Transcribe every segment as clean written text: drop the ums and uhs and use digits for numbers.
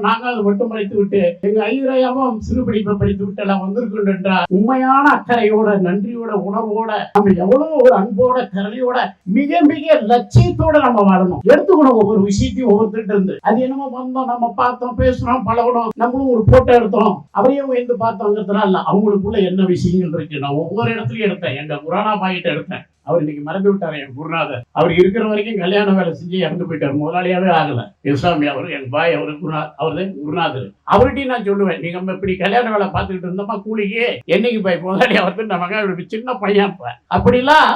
நாங்க அதை மட்டும் படித்து விட்டு எங்க ஐயரையாவும் சிறு படிப்பை படித்து விட்டு எல்லாம் வந்திருக்கோம் என்றால் உண்மையான அக்கறையோட, நன்றியோட, உணர்வோட, நம்ம எவ்வளவு ஒரு அன்போட, கருணையோட, மிக மிக லட்சியத்தோட நம்ம வாழணும். எடுத்துக்கணும் ஒவ்வொரு விஷயத்தையும் ஒவ்வொருத்திட்ட இருந்து. அது என்னமோ வந்தோம், நம்ம பார்த்தோம், பேசணும், பழகணும், நம்மளும் ஒரு போட்டோ எடுத்தோம், அவரையும் வந்து பார்த்தோங்கிறதுனால இல்ல. அவங்களுக்குள்ள என்ன விஷயங்கள் இருக்கு நான் ஒவ்வொரு இடத்துலயும் எடுத்தேன். எங்க குரானா பாயிட்ட எடுத்தேன். அவர் இன்னைக்கு மறந்து விட்டாரு என் குருநாதர். அவர் இருக்கிற வரைக்கும் கல்யாண வேலை செஞ்சு இறந்து போயிட்டார். முதலாளியாவே ஆகல. இஸ்லாமியா அவரு என் பாய், அவரு அவர்தான் குருநாதர். அவர்கிட்டையும் நான் சொல்லுவேன், நீங்க இப்படி கல்யாண வேலை பார்த்துக்கிட்டு இருந்தோமா கூலிக்கு என்னைக்கு பாய் முதலாளி அவர்தான் நமக்கு சின்ன பையன். அப்படிலாம்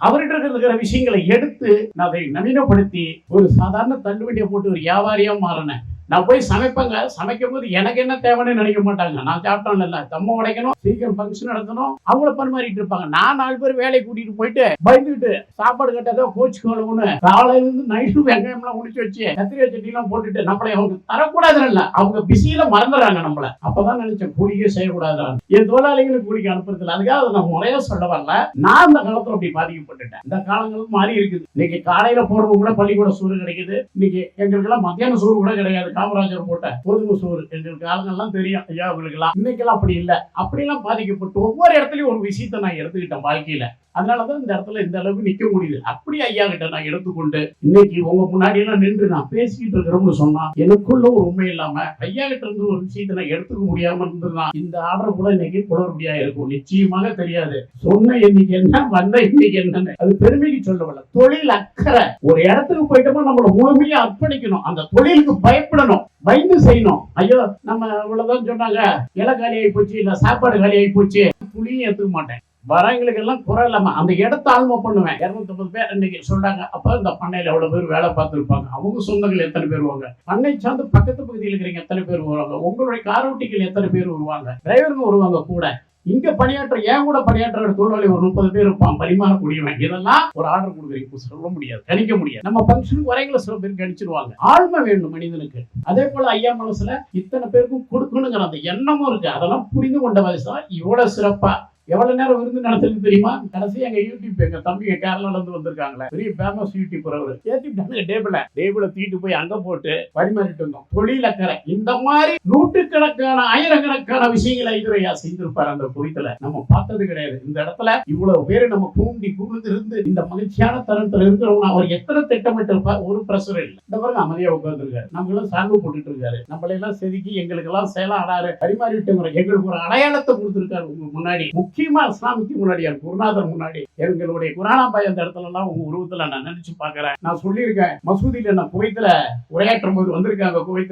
அவர்கிட்ட இருக்கிற விஷயங்களை எடுத்து நான் அதை நவீனப்படுத்தி ஒரு சாதாரண தள்ளுவண்டியை போட்டு ஒரு வியாபாரியா மாறினேன். நான் போய் சமைப்பேங்க. சமைக்கும் போது எனக்கு என்ன தேவைன்னு நினைக்க மாட்டாங்க. நான் சாப்பிட்டோம் இல்ல, தம்ம உடைக்கணும், சீக்கிரம் ஃபங்க்ஷன் நடத்தணும், அவங்கள பரிமாறிட்டு இருப்பாங்க. நான் 4 பேர் வேலையை கூட்டிட்டு போயிட்டு பயந்துட்டு சாப்பாடு கட்டதோ கோச்சுக்கணும்னு காலையில இருந்து நைட்டு வெங்காயம் எல்லாம் முடிச்சு வச்சு கத்திரிக்காய் சட்டி எல்லாம் போட்டுட்டு நம்மளை அவங்க தரக்கூடாது இல்ல, அவங்க பிஸியில மறந்துறாங்க நம்மள. அப்பதான் நினைச்சேன் கூலியே செய்யக்கூடாது. என் தொழிலாளிகளுக்கு கூலிக்கு அனுப்புறதுல அதுக்காக அதை நான் முறையா சொல்ல வரல. நான் அந்த காலத்துல அப்படி பாதிக்கப்பட்டுட்டேன். இந்த காலங்களும் மாறி இருக்குது. இன்னைக்கு காலையில போறவங்க கூட பள்ளிக்கூட சோறு கிடைக்குது. இன்னைக்கு எங்களுக்கு எல்லாம் மத்தியான சோறு கூட கிடையாது. காமராஜர் போட்ட கோதுமை சோறு எங்களுக்கு ஆளுங்கெல்லாம் தெரியும். ஐயா அவங்களுக்கு எல்லாம் இன்னைக்கெல்லாம் அப்படி இல்லை. அப்படிலாம் பாதிக்கப்பட்டு ஒவ்வொரு இடத்துலயும் ஒரு விஷயத்தை நான் எடுத்துக்கிட்டேன் வாழ்க்கையில. அதனாலதான் இந்த இடத்துல இந்த அளவுக்கு நிக்க முடியுது. அப்படி ஐயா கிட்ட நான் எடுத்துக்கொண்டு இன்னைக்கு உங்க முன்னாடி எல்லாம் நின்று நான் பேசிக்கிட்டு இருக்கிறோம்னு சொன்னா எனக்குள்ள ஒரு உண்மை இல்லாம ஐயா கிட்ட இருந்து ஒரு விஷயத்தை நான் எடுத்துக்க முடியாம இருந்ததுன்னா இந்த ஆர்டர் கூட இன்னைக்கு குளறுபடியா இருக்கும். நிச்சயமாக தெரியாது. சொன்ன இன்னைக்கு என்ன, வந்த இன்னைக்கு என்னன்னு அது பெருமைக்கு சொல்லவில்லை. தொழில் அக்கறை. ஒரு இடத்துக்கு போயிட்டோமோ நம்மளோட முழுமையா அர்ப்பணிக்கணும். அந்த தொழிலுக்கு பயப்படணும், பயந்து செய்யணும். ஐயோ நம்ம இவ்வளவுதான் சொன்னாங்க, இலை காலி ஆகி போச்சு, இல்ல சாப்பாடு காலி ஆகி போச்சு, புளியும் ஏத்துக்க மாட்டேன். வரவங்களுக்கு எல்லாம் குறை இல்லாம அந்த இடத்த ஆழ்மை பண்ணுவேன். 250 பேர் இன்னைக்கு சொல்றாங்க. அப்ப இந்த பண்ணையில எவ்வளவு பேர் வேலை பார்த்துருப்பாங்க, அவங்க சொந்தங்கள் எத்தனை பேர் வருவாங்க, பண்ணை சார்ந்து பக்கத்து பகுதியில் இருக்கிறீங்க எத்தனை பேர் வருவாங்க, உங்களுடைய காரோட்டிகள் எத்தனை பேர் வருவாங்க, டிரைவருங்க வருவாங்க கூட. இங்க பணியாற்ற ஏன் கூட பணியாற்ற தொழிலாளி ஒரு 30 பேர் இருப்பான், பரிமாறக்கூடியவன். இதெல்லாம் ஒரு ஆர்டர் கொடுக்குறீங்க சொல்ல முடியாது, கணிக்க முடியாது. நம்ம பங்கனுக்கு வரைகளை சில பேர் கணிச்சிருவாங்க. ஆழ்மை வேண்டும் மனிதனுக்கு. அதே போல ஐயா மனசுல இத்தனை பேருக்கும் கொடுக்கணுங்கிற அந்த எண்ணமும் இருக்கு. அதெல்லாம் புரிந்து கொண்ட வயசுதான் இவ்வளவு சிறப்பா எவ்வளவு நேரம் விருந்து நடத்துறது தெரியுமா? கடைசி எங்க யூடியூப் எங்க தம்பிங்க கேரளால இருந்து வந்திருக்காங்களே, பெரிய ஃபேமஸ் யூடியூபர் அவரு. ஏத்திட்டாங்க டேபிள தூக்கிட்டு போய் அங்க போட்டு பரிமாறிட்டு இருந்தோம். தொழில் அக்கறை. இந்த மாதிரி நூற்றுக்கணக்கான ஆயிரக்கணக்கான விஷயங்களை ஐயா செய்திருப்பாரு அந்த குறித்துல. நம்ம பார்த்தது கிடையாது. இந்த இடத்துல இவ்வளவு பேரு நம்ம கூண்டி கூர்ந்து இருந்து இந்த மகிழ்ச்சியான தருணத்துல இருக்கிறவங்க அவர் எத்தனை திட்டமிட்டு இருப்பார். ஒரு பிரஷர் இல்லை. இந்த பாருங்க அமைதியா உட்கார்ந்து இருக்காரு. நம்ம எல்லாம் சால்வு போட்டுட்டு இருக்காரு. நம்மள எல்லாம் செதுக்கி எங்களுக்கு எல்லாம் சேலம் ஆடாரு பரிமாறிட்டு எங்களுக்கு ஒரு அடையாளத்தை கொடுத்திருக்காரு. உங்களுக்கு முன்னாடி முக்கியமா இஸ்லாமுக்கு முன்னாடி குருநாதர் முன்னாடி எங்களுடைய குரானா பாய் அந்த இடத்துல எல்லாம் உங்க உருவத்துல நான் நினைச்சு பாக்குறேன். நான் சொல்லியிருக்கேன், மசூதியில நான் குவைத்துல உரையாற்றும் போது வந்திருக்காங்க. குவைத்துல